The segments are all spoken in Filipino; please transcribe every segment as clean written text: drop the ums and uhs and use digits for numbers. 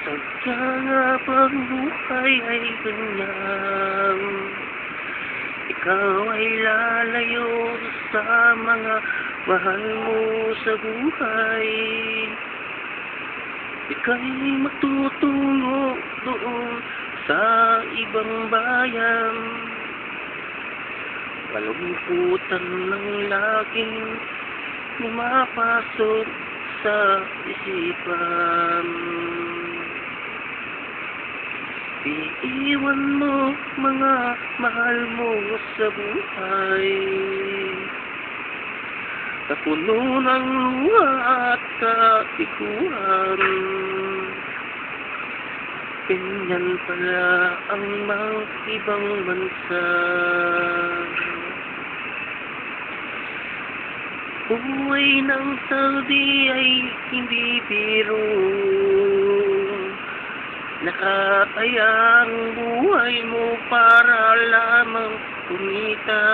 Sadya nga bang buhay ay ganyan? Ikaw ay lalayo sa mga mahal mo sa buhay. Ika'y matutungo doon sa ibang bayan. Kalungkutan ng laging pumapasok sa isipan. Iiwan mo mga mahal mo sa buhay, sa puno ng luha at katikuhan. Ganyan pala ang mga ibang bansa. Buhay ng Saudi ay hindi biro. Nakataya ang buhay mo para lamang kumita.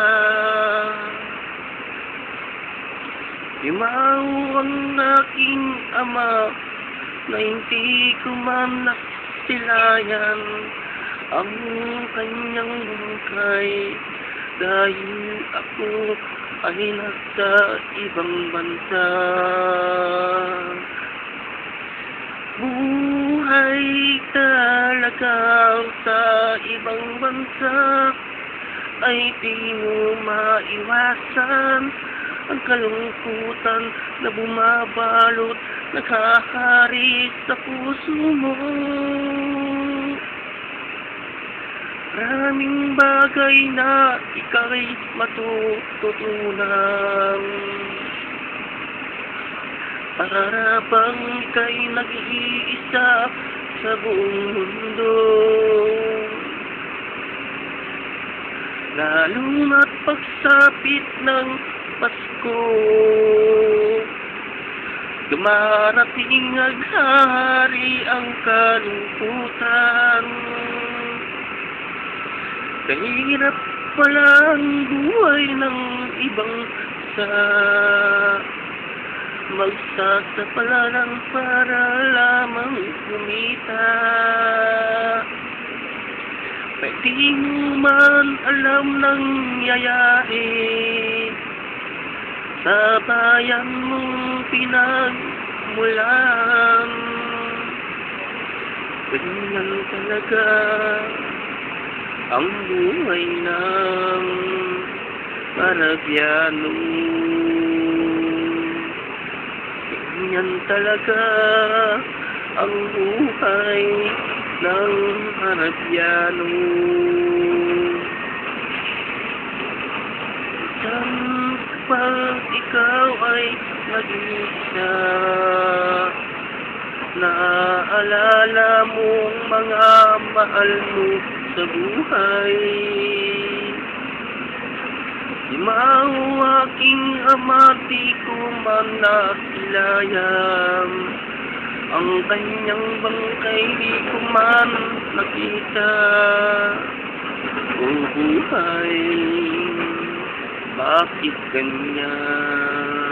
Yumaw ang aking ama na hindi ko man nasilayan ang kanyang bungkay dahil ako ay nasa ibang bansa. Buhay talaga sa ibang bansa ay di mo maiwasan. Ang kalungkutan na bumabalot, nakahari sa puso mo. Maraming bagay na ika'y matututunan. Para bang ika'y nag-iisa sa buong mundo. Lalo na't pagsapit ng Pasko, dumarating aghari ang kalungkutan. Kahirap pala ang buhay ng ibang sa magsasapalaran para lamang kumita. Pwede mo man alam ng nangyayari sa bayan mong pinagmulan. Ganyan talaga ang buhay ng Arabiano. Ganyan talaga ang buhay ng Arabiano. Pag ikaw ay nag-iisa, naaalala mo ang mga mahal mo sa buhay. Imaw aking ama, di ko man nasilayan ang kanyang bangkay, di ko man nakita. O buhay, bakit ganyan?